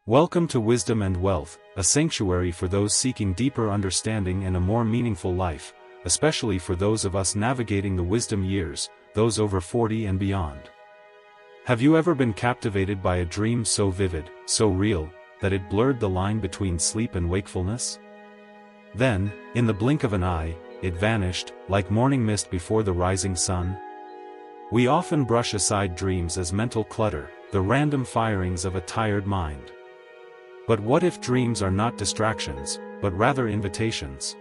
Welcome to Wisdom and Wealth, a sanctuary for those seeking deeper understanding and a more meaningful life, especially for those of us navigating the wisdom years, those over 40 and beyond. Have you ever been captivated by a dream so vivid, so real, that it blurred the line between sleep and wakefulness? Then, in the blink of an eye, it vanished, like morning mist before the rising sun. We often brush aside dreams as mental clutter, the random firings of a tired mind. But what if dreams are not distractions, but rather invitations?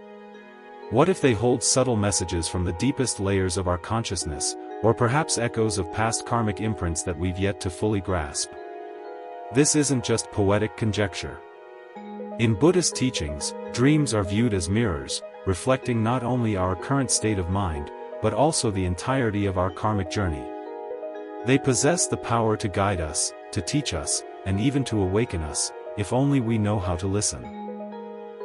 What if they hold subtle messages from the deepest layers of our consciousness, or perhaps echoes of past karmic imprints that we've yet to fully grasp? This isn't just poetic conjecture. In Buddhist teachings, dreams are viewed as mirrors, reflecting not only our current state of mind, but also the entirety of our karmic journey. They possess the power to guide us, to teach us, and even to awaken us, if only we know how to listen.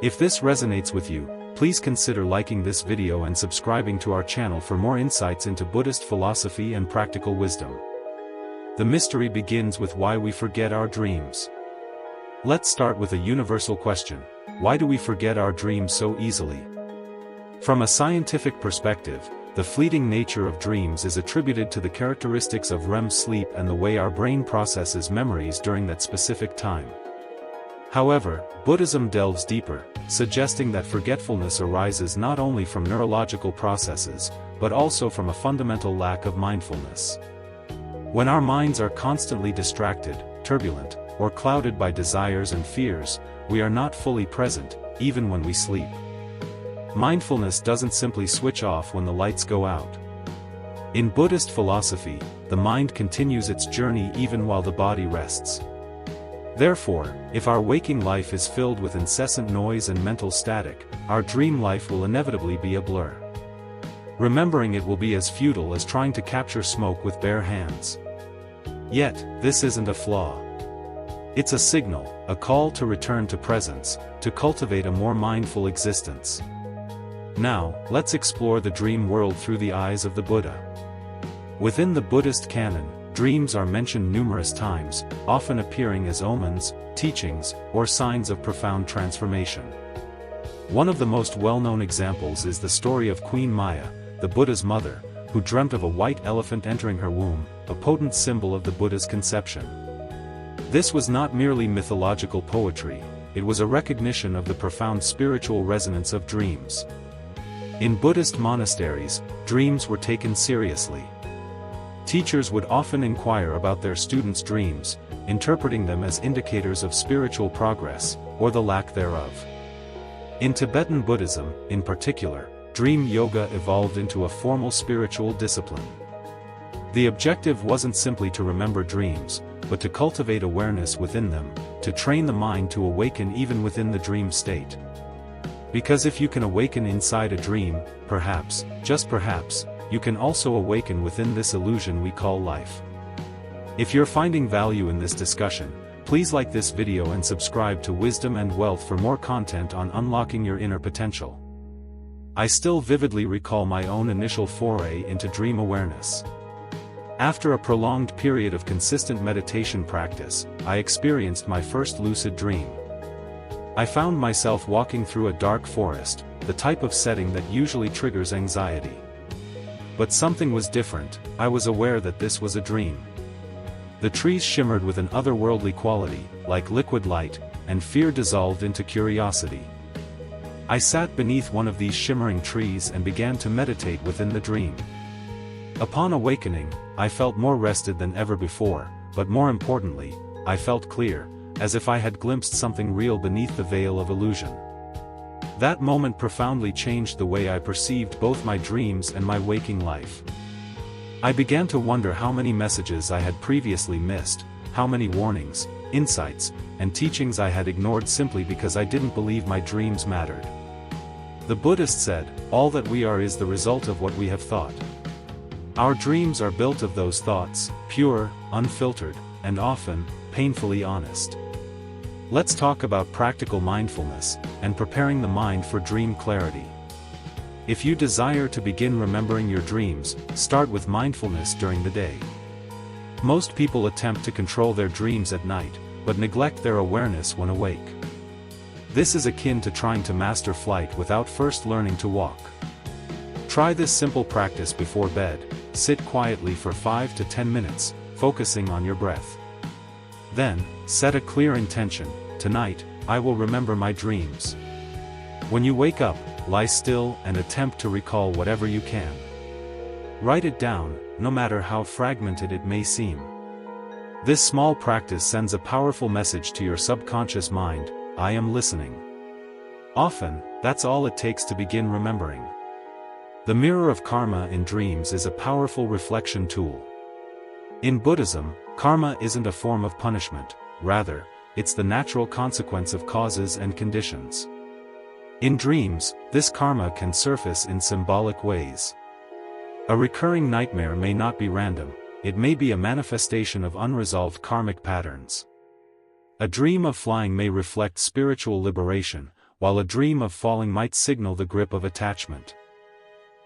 If this resonates with you, please consider liking this video and subscribing to our channel for more insights into Buddhist philosophy and practical wisdom. The mystery begins with why we forget our dreams. Let's start with a universal question: why do we forget our dreams so easily? From a scientific perspective, the fleeting nature of dreams is attributed to the characteristics of REM sleep and the way our brain processes memories during that specific time. However, Buddhism delves deeper, suggesting that forgetfulness arises not only from neurological processes, but also from a fundamental lack of mindfulness. When our minds are constantly distracted, turbulent, or clouded by desires and fears, we are not fully present, even when we sleep. Mindfulness doesn't simply switch off when the lights go out. In Buddhist philosophy, the mind continues its journey even while the body rests. Therefore, if our waking life is filled with incessant noise and mental static, our dream life will inevitably be a blur. Remembering it will be as futile as trying to capture smoke with bare hands. Yet, this isn't a flaw. It's a signal, a call to return to presence, to cultivate a more mindful existence. Now, let's explore the dream world through the eyes of the Buddha. Within the Buddhist canon, dreams are mentioned numerous times, often appearing as omens, teachings, or signs of profound transformation. One of the most well-known examples is the story of Queen Maya, the Buddha's mother, who dreamt of a white elephant entering her womb, a potent symbol of the Buddha's conception. This was not merely mythological poetry, it was a recognition of the profound spiritual resonance of dreams. In Buddhist monasteries, dreams were taken seriously. Teachers would often inquire about their students' dreams, interpreting them as indicators of spiritual progress, or the lack thereof. In Tibetan Buddhism, in particular, dream yoga evolved into a formal spiritual discipline. The objective wasn't simply to remember dreams, but to cultivate awareness within them, to train the mind to awaken even within the dream state. Because if you can awaken inside a dream, perhaps, just perhaps, you can also awaken within this illusion we call life. If you're finding value in this discussion, please like this video and subscribe to Wisdom and Wealth for more content on unlocking your inner potential. I still vividly recall my own initial foray into dream awareness. After a prolonged period of consistent meditation practice, I experienced my first lucid dream. I found myself walking through a dark forest, the type of setting that usually triggers anxiety. But something was different. I was aware that this was a dream. The trees shimmered with an otherworldly quality, like liquid light, and fear dissolved into curiosity. I sat beneath one of these shimmering trees and began to meditate within the dream. Upon awakening, I felt more rested than ever before, but more importantly, I felt clear, as if I had glimpsed something real beneath the veil of illusion. That moment profoundly changed the way I perceived both my dreams and my waking life. I began to wonder how many messages I had previously missed, how many warnings, insights, and teachings I had ignored simply because I didn't believe my dreams mattered. The Buddhist said, "All that we are is the result of what we have thought." Our dreams are built of those thoughts, pure, unfiltered, and often, painfully honest. Let's talk about practical mindfulness, and preparing the mind for dream clarity. If you desire to begin remembering your dreams, start with mindfulness during the day. Most people attempt to control their dreams at night, but neglect their awareness when awake. This is akin to trying to master flight without first learning to walk. Try this simple practice before bed. Sit quietly for 5 to 10 minutes, focusing on your breath. Then, set a clear intention: tonight, I will remember my dreams. When you wake up, lie still and attempt to recall whatever you can. Write it down, no matter how fragmented it may seem. This small practice sends a powerful message to your subconscious mind: I am listening. Often, that's all it takes to begin remembering. The mirror of karma in dreams is a powerful reflection tool. In Buddhism, karma isn't a form of punishment, rather, it's the natural consequence of causes and conditions. In dreams, this karma can surface in symbolic ways. A recurring nightmare may not be random, it may be a manifestation of unresolved karmic patterns. A dream of flying may reflect spiritual liberation, while a dream of falling might signal the grip of attachment.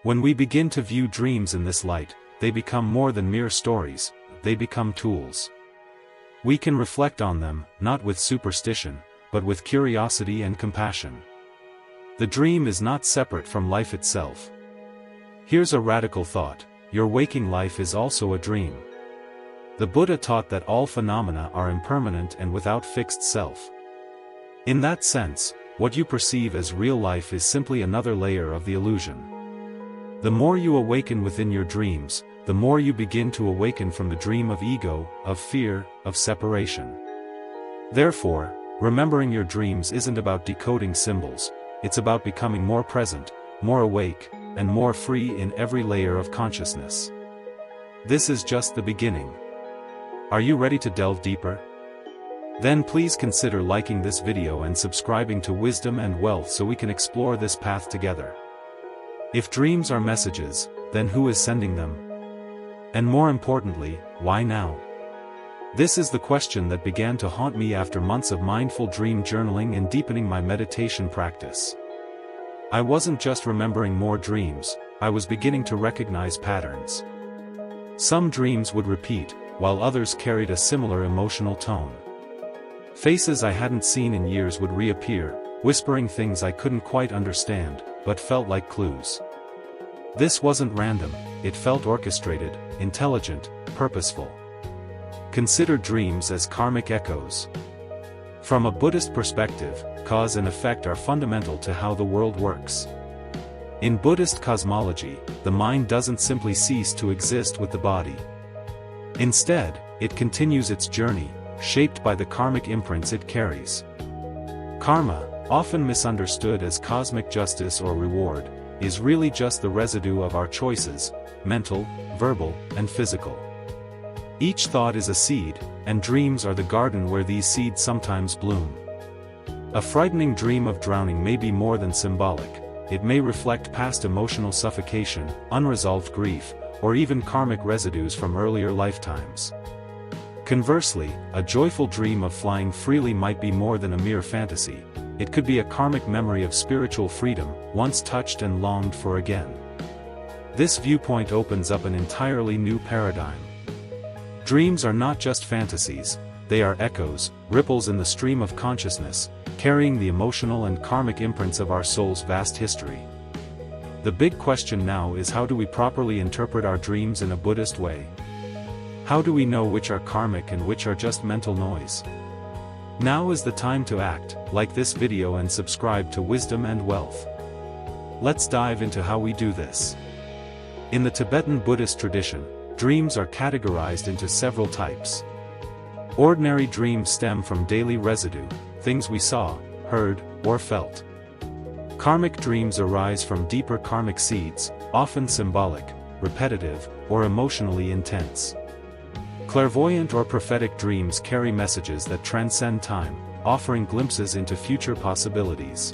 When we begin to view dreams in this light, they become more than mere stories, they become tools. We can reflect on them, not with superstition, but with curiosity and compassion. The dream is not separate from life itself. Here's a radical thought: your waking life is also a dream. The Buddha taught that all phenomena are impermanent and without fixed self. In that sense, what you perceive as real life is simply another layer of the illusion. The more you awaken within your dreams, the more you begin to awaken from the dream of ego, of fear, of separation. Therefore, remembering your dreams isn't about decoding symbols, it's about becoming more present, more awake, and more free in every layer of consciousness. This is just the beginning. Are you ready to delve deeper? Then please consider liking this video and subscribing to Wisdom and Wealth so we can explore this path together. If dreams are messages, then who is sending them? And more importantly, why now? This is the question that began to haunt me after months of mindful dream journaling and deepening my meditation practice. I wasn't just remembering more dreams, I was beginning to recognize patterns. Some dreams would repeat, while others carried a similar emotional tone. Faces I hadn't seen in years would reappear, whispering things I couldn't quite understand, but felt like clues. This wasn't random, it felt orchestrated, intelligent, purposeful. Consider dreams as karmic echoes. From a Buddhist perspective, cause and effect are fundamental to how the world works. In Buddhist cosmology, the mind doesn't simply cease to exist with the body. Instead, it continues its journey, shaped by the karmic imprints it carries. Karma, often misunderstood as cosmic justice or reward, is really just the residue of our choices, mental, verbal, and physical. Each thought is a seed, and dreams are the garden where these seeds sometimes bloom. A frightening dream of drowning may be more than symbolic, it may reflect past emotional suffocation, unresolved grief, or even karmic residues from earlier lifetimes. Conversely, a joyful dream of flying freely might be more than a mere fantasy. It could be a karmic memory of spiritual freedom, once touched and longed for again. This viewpoint opens up an entirely new paradigm. Dreams are not just fantasies, they are echoes, ripples in the stream of consciousness, carrying the emotional and karmic imprints of our soul's vast history. The big question now is, how do we properly interpret our dreams in a Buddhist way? How do we know which are karmic and which are just mental noise? Now is the time to act. Like this video and subscribe to Wisdom and Wealth. Let's dive into how we do this. In the Tibetan Buddhist tradition, dreams are categorized into several types. Ordinary dreams stem from daily residue, things we saw, heard, or felt. Karmic dreams arise from deeper karmic seeds, often symbolic, repetitive, or emotionally intense. Clairvoyant or prophetic dreams carry messages that transcend time, offering glimpses into future possibilities.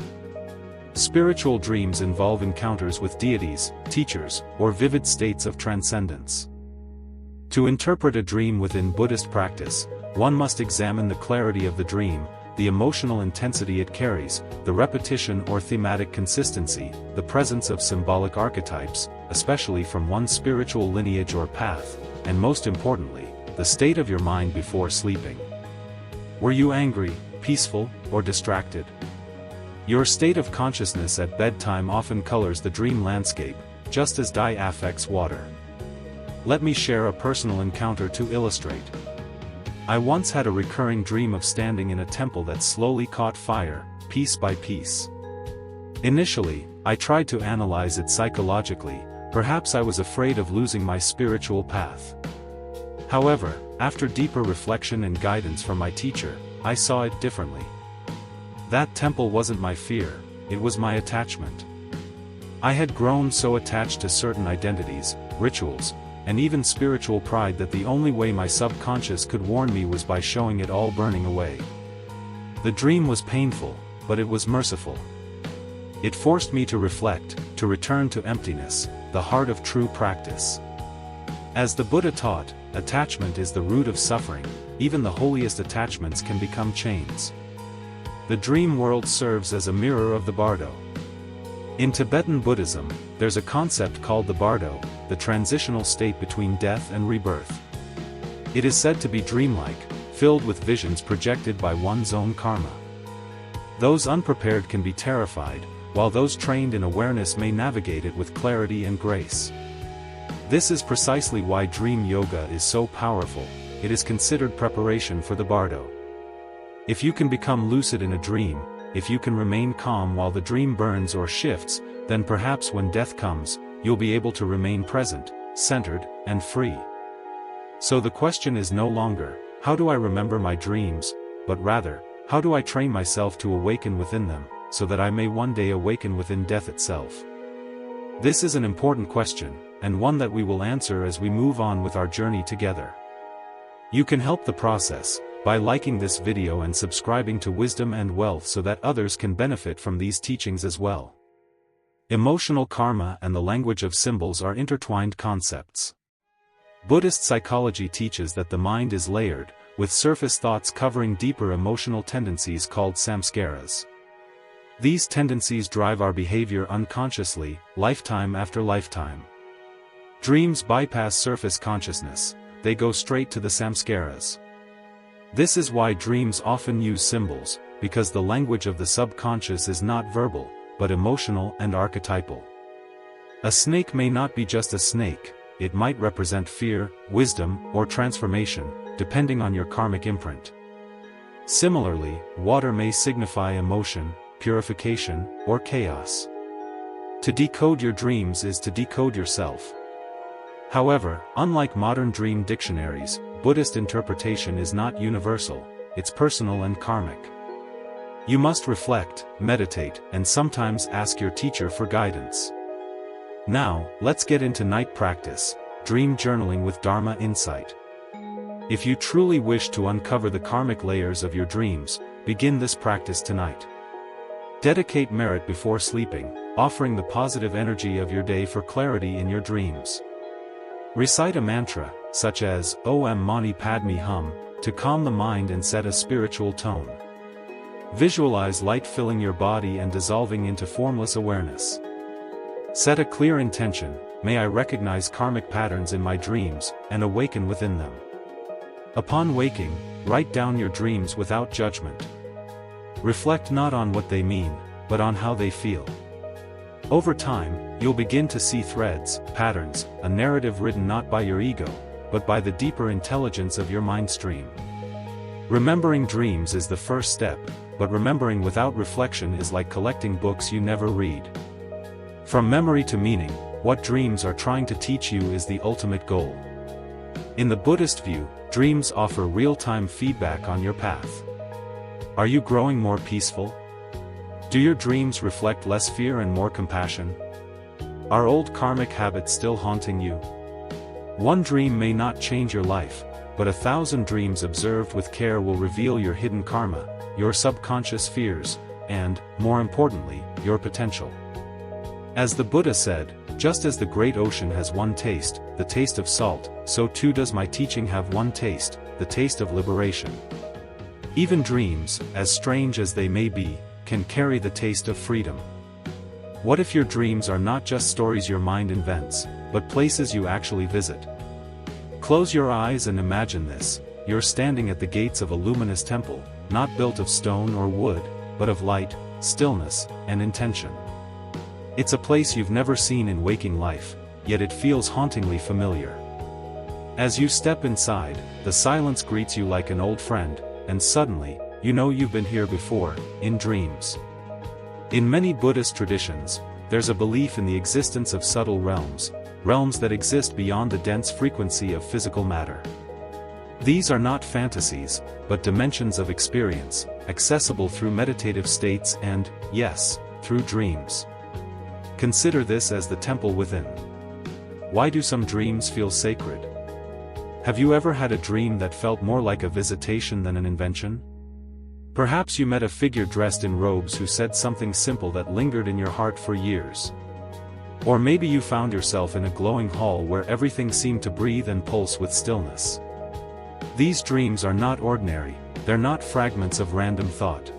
Spiritual dreams involve encounters with deities, teachers, or vivid states of transcendence. To interpret a dream within Buddhist practice, one must examine the clarity of the dream, the emotional intensity it carries, the repetition or thematic consistency, the presence of symbolic archetypes, especially from one's spiritual lineage or path, and most importantly, the state of your mind before sleeping. Were you angry, peaceful, or distracted? Your state of consciousness at bedtime often colors the dream landscape, just as dye affects water. Let me share a personal encounter to illustrate. I once had a recurring dream of standing in a temple that slowly caught fire, piece by piece. Initially, I tried to analyze it psychologically. Perhaps I was afraid of losing my spiritual path. However, after deeper reflection and guidance from my teacher, I saw it differently. That temple wasn't my fear, it was my attachment. I had grown so attached to certain identities, rituals, and even spiritual pride that the only way my subconscious could warn me was by showing it all burning away. The dream was painful, but it was merciful. It forced me to reflect, to return to emptiness, the heart of true practice. As the Buddha taught, attachment is the root of suffering. Even the holiest attachments can become chains. The dream world serves as a mirror of the bardo. In Tibetan Buddhism, there's a concept called the bardo, the transitional state between death and rebirth. It is said to be dreamlike, filled with visions projected by one's own karma. Those unprepared can be terrified, while those trained in awareness may navigate it with clarity and grace. This is precisely why dream yoga is so powerful. It is considered preparation for the bardo. If you can become lucid in a dream, if you can remain calm while the dream burns or shifts, then perhaps when death comes, you'll be able to remain present, centered, and free. So the question is no longer, how do I remember my dreams, but rather, how do I train myself to awaken within them, so that I may one day awaken within death itself? This is an important question, and one that we will answer as we move on with our journey together. You can help the process by liking this video and subscribing to Wisdom and Wealth so that others can benefit from these teachings as well. Emotional karma and the language of symbols are intertwined concepts. Buddhist psychology teaches that the mind is layered, with surface thoughts covering deeper emotional tendencies called samskaras. These tendencies drive our behavior unconsciously, lifetime after lifetime. Dreams bypass surface consciousness, they go straight to the samskaras. This is why dreams often use symbols, because the language of the subconscious is not verbal, but emotional and archetypal. A snake may not be just a snake, it might represent fear, wisdom, or transformation, depending on your karmic imprint. Similarly, water may signify emotion, purification, or chaos. To decode your dreams is to decode yourself. However, unlike modern dream dictionaries, Buddhist interpretation is not universal, it's personal and karmic. You must reflect, meditate, and sometimes ask your teacher for guidance. Now, let's get into night practice, dream journaling with Dharma insight. If you truly wish to uncover the karmic layers of your dreams, begin this practice tonight. Dedicate merit before sleeping, offering the positive energy of your day for clarity in your dreams. Recite a mantra, such as Om Mani Padme Hum, to calm the mind and set a spiritual tone. Visualize light filling your body and dissolving into formless awareness. Set a clear intention, may I recognize karmic patterns in my dreams, and awaken within them. Upon waking, write down your dreams without judgment. Reflect not on what they mean, but on how they feel. Over time, you'll begin to see threads, patterns, a narrative written not by your ego, but by the deeper intelligence of your mind stream. Remembering dreams is the first step, but remembering without reflection is like collecting books you never read. From memory to meaning, what dreams are trying to teach you is the ultimate goal. In the Buddhist view, dreams offer real-time feedback on your path. Are you growing more peaceful? Do your dreams reflect less fear and more compassion? Are old karmic habits still haunting you? One dream may not change your life, but 1,000 dreams observed with care will reveal your hidden karma, your subconscious fears, and, more importantly, your potential. As the Buddha said, just as the great ocean has one taste, the taste of salt, so too does my teaching have one taste, the taste of liberation. Even dreams, as strange as they may be, can carry the taste of freedom. What if your dreams are not just stories your mind invents, but places you actually visit? Close your eyes and imagine this. you're standing at the gates of a luminous temple, not built of stone or wood, but of light, stillness, and intention. It's a place you've never seen in waking life, yet it feels hauntingly familiar. As you step inside, the silence greets you like an old friend, and suddenly, you know you've been here before, in dreams. In many Buddhist traditions, there's a belief in the existence of subtle realms, realms that exist beyond the dense frequency of physical matter. These are not fantasies, but dimensions of experience, accessible through meditative states and, yes, through dreams. Consider this as the temple within. Why do some dreams feel sacred? Have you ever had a dream that felt more like a visitation than an invention? Perhaps you met a figure dressed in robes who said something simple that lingered in your heart for years. Or maybe you found yourself in a glowing hall where everything seemed to breathe and pulse with stillness. These dreams are not ordinary, they're not fragments of random thought.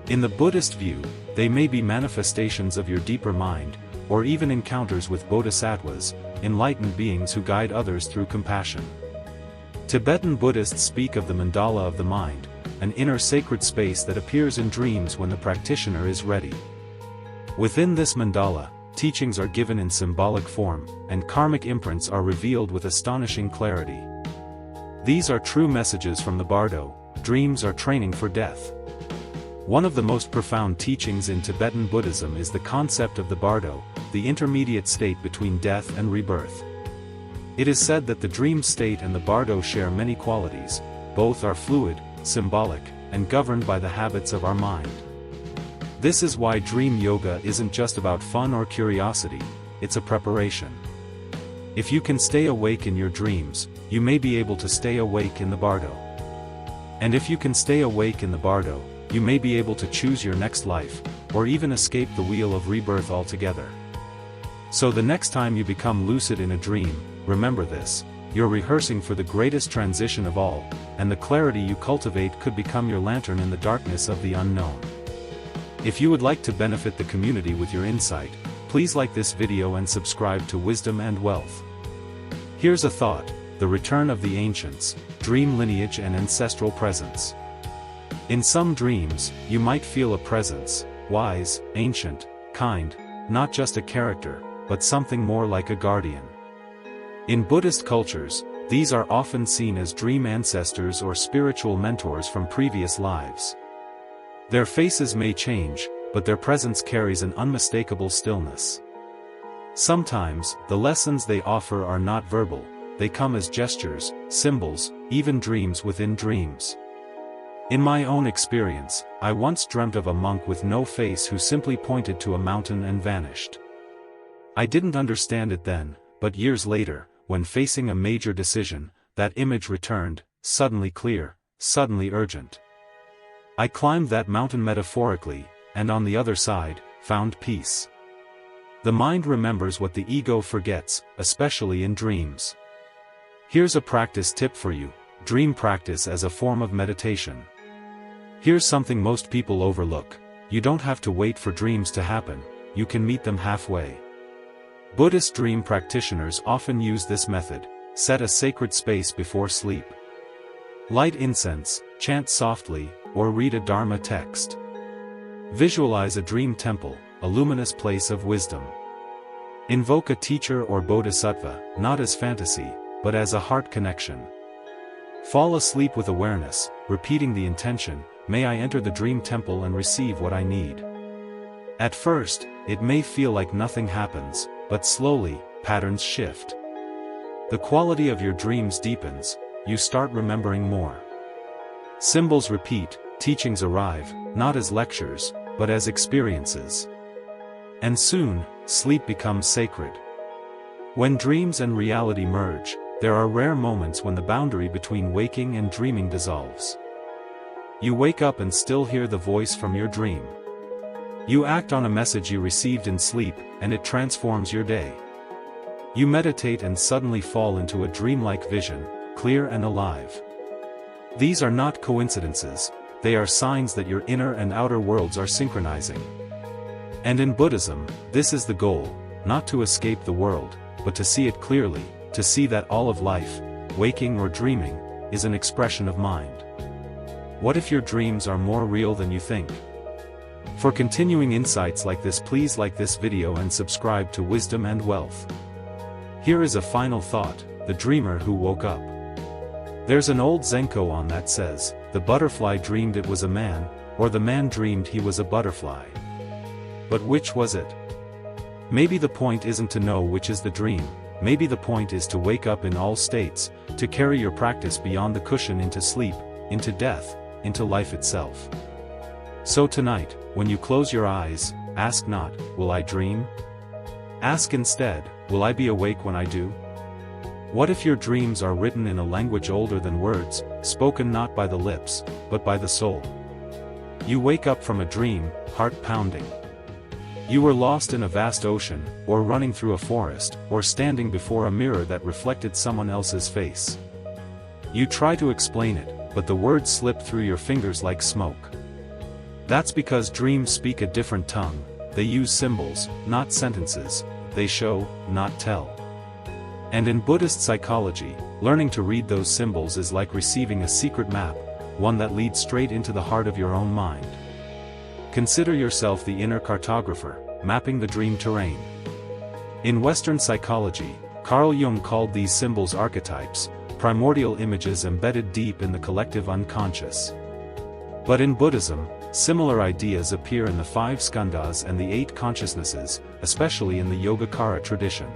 In the Buddhist view, they may be manifestations of your deeper mind, or even encounters with bodhisattvas, enlightened beings who guide others through compassion. Tibetan Buddhists speak of the mandala of the mind, an inner sacred space that appears in dreams when the practitioner is ready. Within this mandala, teachings are given in symbolic form, and karmic imprints are revealed with astonishing clarity. These are true messages from the bardo. Dreams are training for death. One of the most profound teachings in Tibetan Buddhism is the concept of the bardo, the intermediate state between death and rebirth. It is said that the dream state and the bardo share many qualities. Both are fluid, symbolic, and governed by the habits of our mind. This is why dream yoga isn't just about fun or curiosity, it's a preparation. If you can stay awake in your dreams, you may be able to stay awake in the bardo. And if you can stay awake in the bardo, you may be able to choose your next life, or even escape the wheel of rebirth altogether. So the next time you become lucid in a dream, remember this: you're rehearsing for the greatest transition of all, and the clarity you cultivate could become your lantern in the darkness of the unknown. If you would like to benefit the community with your insight, please like this video and subscribe to Wisdom and Wealth. Here's a thought: the return of the ancients, dream lineage and ancestral presence. In some dreams, you might feel a presence, wise, ancient, kind, not just a character, but something more like a guardian. In Buddhist cultures, these are often seen as dream ancestors or spiritual mentors from previous lives. Their faces may change, but their presence carries an unmistakable stillness. Sometimes, the lessons they offer are not verbal, they come as gestures, symbols, even dreams within dreams. In my own experience, I once dreamt of a monk with no face who simply pointed to a mountain and vanished. I didn't understand it then, but years later, when facing a major decision, that image returned, suddenly clear, suddenly urgent. I climbed that mountain metaphorically, and on the other side, found peace. The mind remembers what the ego forgets, especially in dreams. Here's a practice tip for you: dream practice as a form of meditation. Here's something most people overlook: you don't have to wait for dreams to happen, you can meet them halfway. Buddhist dream practitioners often use this method: set a sacred space before sleep. Light incense, chant softly, or read a Dharma text. Visualize a dream temple, a luminous place of wisdom. Invoke a teacher or bodhisattva, not as fantasy, but as a heart connection. Fall asleep with awareness, repeating the intention: may I enter the dream temple and receive what I need. At first, it may feel like nothing happens, but slowly, patterns shift. The quality of your dreams deepens, you start remembering more. Symbols repeat, teachings arrive, not as lectures, but as experiences. And soon, sleep becomes sacred. When dreams and reality merge, there are rare moments when the boundary between waking and dreaming dissolves. You wake up and still hear the voice from your dream. You act on a message you received in sleep, and it transforms your day. You meditate and suddenly fall into a dreamlike vision, clear and alive. These are not coincidences, they are signs that your inner and outer worlds are synchronizing. And in Buddhism, this is the goal: not to escape the world, but to see it clearly, to see that all of life, waking or dreaming, is an expression of mind. What if your dreams are more real than you think? For continuing insights like this, please like this video and subscribe to Wisdom and Wealth. Here is a final thought: the dreamer who woke up. There's an old Zen koan that says, the butterfly dreamed it was a man, or the man dreamed he was a butterfly. But which was it? Maybe the point isn't to know which is the dream, maybe the point is to wake up in all states, to carry your practice beyond the cushion into sleep, into death, into life itself. So tonight, when you close your eyes, ask not, will I dream? Ask instead, will I be awake when I do? What if your dreams are written in a language older than words, spoken not by the lips, but by the soul? You wake up from a dream, heart pounding. You were lost in a vast ocean, or running through a forest, or standing before a mirror that reflected someone else's face. You try to explain it, but the words slip through your fingers like smoke. That's because dreams speak a different tongue. They use symbols, not sentences. They show, not tell. And in Buddhist psychology, learning to read those symbols is like receiving a secret map, one that leads straight into the heart of your own mind. Consider yourself the inner cartographer, mapping the dream terrain. In Western psychology, Carl Jung called these symbols archetypes, primordial images embedded deep in the collective unconscious. But in Buddhism, similar ideas appear in the 5 skandhas and the 8 consciousnesses, especially in the Yogacara tradition.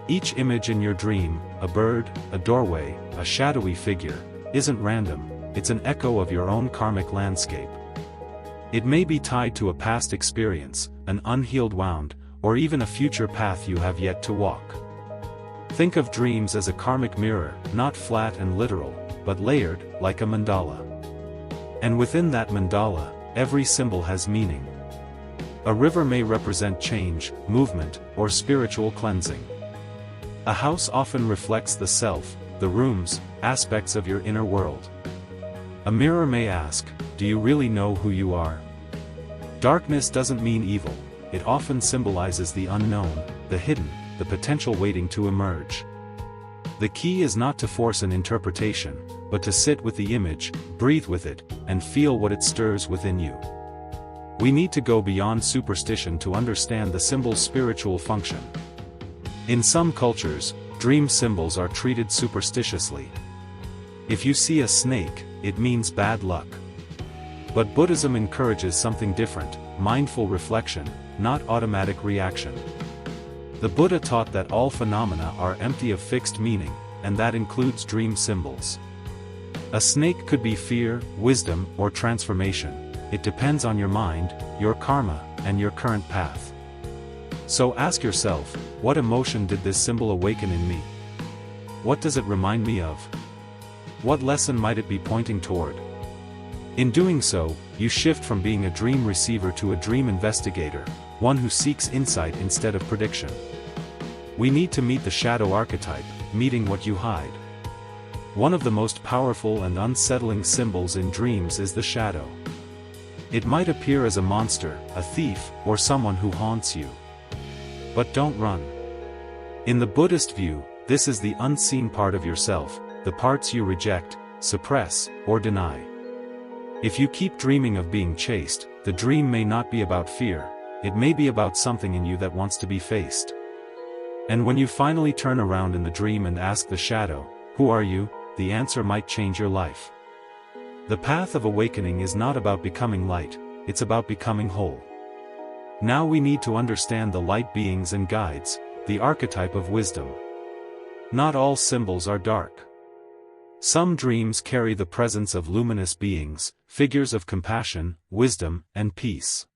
Each image in your dream, a bird, a doorway, a shadowy figure, isn't random, it's an echo of your own karmic landscape. It may be tied to a past experience, an unhealed wound, or even a future path you have yet to walk. Think of dreams as a karmic mirror, not flat and literal, but layered, like a mandala. And within that mandala, every symbol has meaning. A river may represent change, movement, or spiritual cleansing. A house often reflects the self, the rooms, aspects of your inner world. A mirror may ask, do you really know who you are? Darkness doesn't mean evil, it often symbolizes the unknown, the hidden, the potential waiting to emerge. The key is not to force an interpretation, but to sit with the image, breathe with it, and feel what it stirs within you. We need to go beyond superstition to understand the symbol's spiritual function. In some cultures, dream symbols are treated superstitiously. If you see a snake, it means bad luck. But Buddhism encourages something different, mindful reflection, not automatic reaction. The Buddha taught that all phenomena are empty of fixed meaning, and that includes dream symbols. A snake could be fear, wisdom, or transformation. It depends on your mind, your karma, and your current path. So ask yourself, what emotion did this symbol awaken in me? What does it remind me of? What lesson might it be pointing toward? In doing so, you shift from being a dream receiver to a dream investigator, one who seeks insight instead of prediction. We need to meet the shadow archetype, meeting what you hide. One of the most powerful and unsettling symbols in dreams is the shadow. It might appear as a monster, a thief, or someone who haunts you. But don't run. In the Buddhist view, this is the unseen part of yourself, the parts you reject, suppress, or deny. If you keep dreaming of being chased, the dream may not be about fear, it may be about something in you that wants to be faced. And when you finally turn around in the dream and ask the shadow, who are you? The answer might change your life. The path of awakening is not about becoming light, it's about becoming whole. Now we need to understand the light beings and guides, the archetype of wisdom. Not all symbols are dark. Some dreams carry the presence of luminous beings, figures of compassion, wisdom, and peace.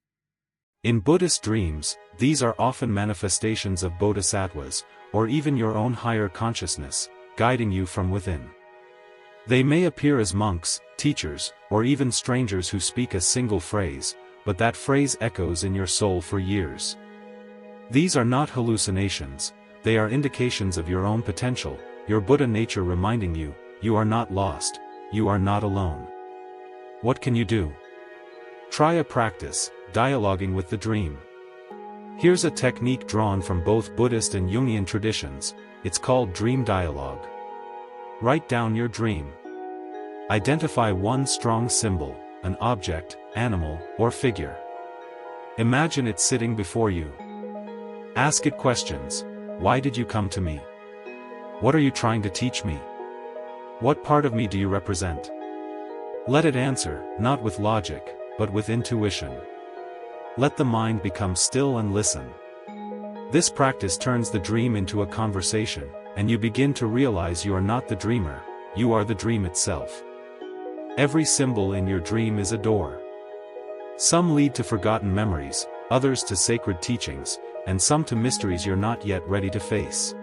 In Buddhist dreams, these are often manifestations of bodhisattvas, or even your own higher consciousness, guiding you from within. They may appear as monks, teachers, or even strangers who speak a single phrase, but that phrase echoes in your soul for years. These are not hallucinations, they are indications of your own potential, your Buddha nature reminding you, you are not lost, you are not alone. What can you do? Try a practice, dialoguing with the dream. Here's a technique drawn from both Buddhist and Jungian traditions, it's called dream dialogue. Write down your dream. Identify one strong symbol, an object, animal, or figure. Imagine it sitting before you. Ask it questions. Why did you come to me? What are you trying to teach me? What part of me do you represent? Let it answer, not with logic, but with intuition. Let the mind become still and listen. This practice turns the dream into a conversation, and you begin to realize you are not the dreamer, you are the dream itself. Every symbol in your dream is a door. Some lead to forgotten memories, others to sacred teachings, and some to mysteries you're not yet ready to face.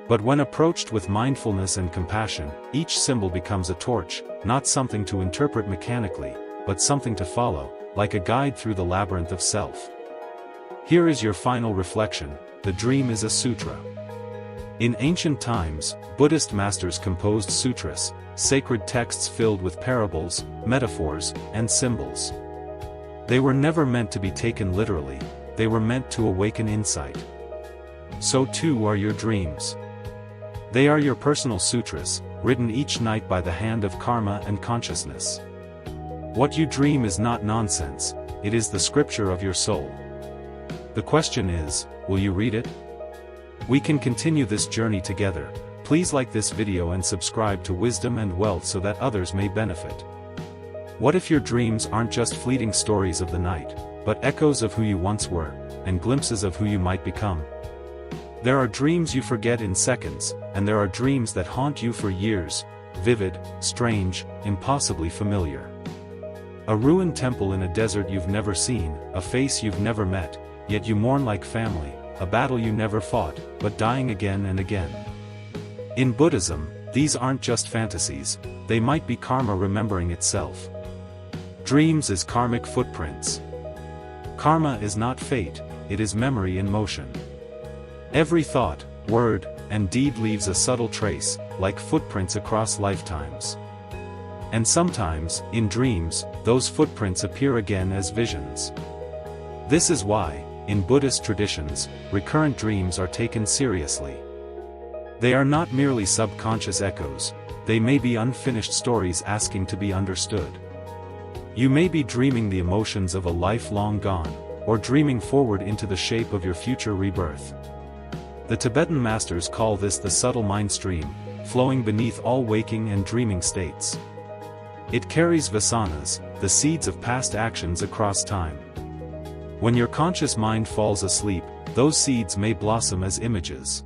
But when approached with mindfulness and compassion, each symbol becomes a torch, not something to interpret mechanically, but something to follow, like a guide through the labyrinth of self. Here is your final reflection: the dream is a sutra. In ancient times, Buddhist masters composed sutras, sacred texts filled with parables, metaphors, and symbols. They were never meant to be taken literally, they were meant to awaken insight. So too are your dreams. They are your personal sutras, written each night by the hand of karma and consciousness. What you dream is not nonsense, it is the scripture of your soul. The question is, will you read it? We can continue this journey together. Please like this video and subscribe to Wisdom and Wealth so that others may benefit. What if your dreams aren't just fleeting stories of the night, but echoes of who you once were, and glimpses of who you might become? There are dreams you forget in seconds, and there are dreams that haunt you for years, vivid, strange, impossibly familiar. A ruined temple in a desert you've never seen, a face you've never met, yet you mourn like family, a battle you never fought, but dying again and again. In Buddhism, these aren't just fantasies, they might be karma remembering itself. Dreams is karmic footprints. Karma is not fate, it is memory in motion. Every thought, word, and deed leaves a subtle trace, like footprints across lifetimes. And sometimes, in dreams, those footprints appear again as visions. This is why, in Buddhist traditions, recurrent dreams are taken seriously. They are not merely subconscious echoes, they may be unfinished stories asking to be understood. You may be dreaming the emotions of a life long gone, or dreaming forward into the shape of your future rebirth. The Tibetan masters call this the subtle mind stream, flowing beneath all waking and dreaming states. It carries vasanas, the seeds of past actions across time. When your conscious mind falls asleep, those seeds may blossom as images.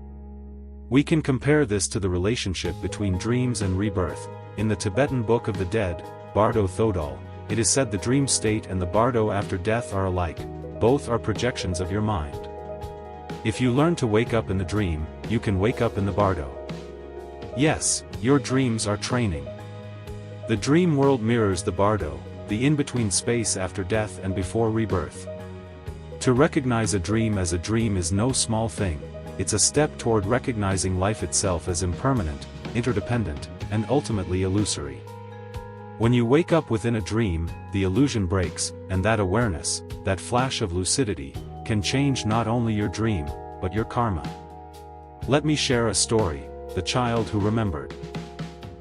We can compare this to the relationship between dreams and rebirth. In the Tibetan Book of the Dead, Bardo Thodol, it is said the dream state and the bardo after death are alike, both are projections of your mind. If you learn to wake up in the dream, you can wake up in the bardo. Yes, your dreams are training. The dream world mirrors the bardo, the in-between space after death and before rebirth. To recognize a dream as a dream is no small thing, it's a step toward recognizing life itself as impermanent, interdependent, and ultimately illusory. When you wake up within a dream, the illusion breaks, and that awareness, that flash of lucidity, can change not only your dream, but your karma. Let me share a story, the child who remembered.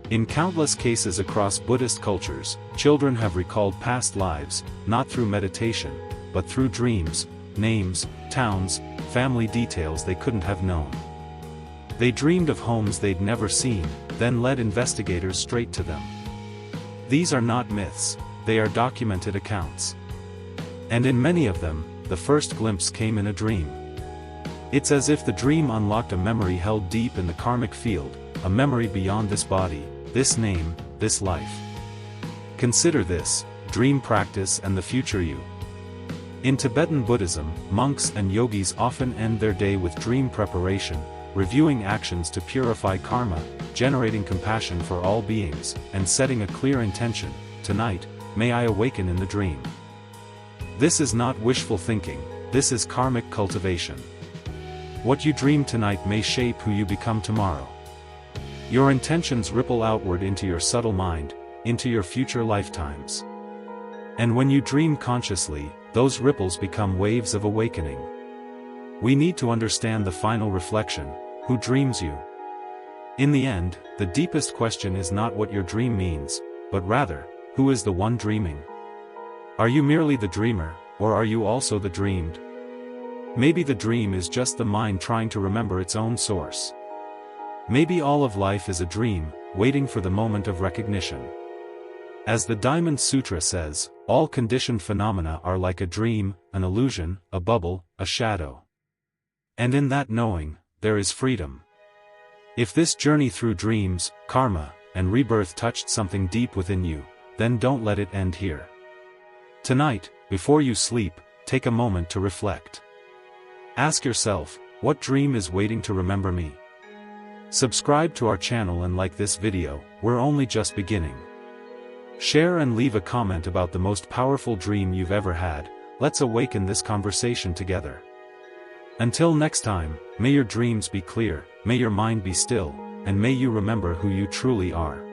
In countless cases across Buddhist cultures, children have recalled past lives, not through meditation, but through dreams, names, towns, family details they couldn't have known. They dreamed of homes they'd never seen, then led investigators straight to them. These are not myths, they are documented accounts. And in many of them, the first glimpse came in a dream. It's as if the dream unlocked a memory held deep in the karmic field, a memory beyond this body, this name, this life. Consider this, dream practice and the future you. In Tibetan Buddhism, monks and yogis often end their day with dream preparation, reviewing actions to purify karma, generating compassion for all beings, and setting a clear intention: tonight, may I awaken in the dream. This is not wishful thinking, this is karmic cultivation. What you dream tonight may shape who you become tomorrow. Your intentions ripple outward into your subtle mind, into your future lifetimes. And when you dream consciously, those ripples become waves of awakening. We need to understand the final reflection: who dreams you? In the end, the deepest question is not what your dream means, but rather, who is the one dreaming? Are you merely the dreamer, or are you also the dreamed? Maybe the dream is just the mind trying to remember its own source. Maybe all of life is a dream, waiting for the moment of recognition. As the Diamond Sutra says, all conditioned phenomena are like a dream, an illusion, a bubble, a shadow. And in that knowing, there is freedom. If this journey through dreams, karma, and rebirth touched something deep within you, then don't let it end here. Tonight, before you sleep, take a moment to reflect. Ask yourself, what dream is waiting to remember me? Subscribe to our channel and like this video, we're only just beginning. Share and leave a comment about the most powerful dream you've ever had. Let's awaken this conversation together. Until next time, may your dreams be clear, may your mind be still, and may you remember who you truly are.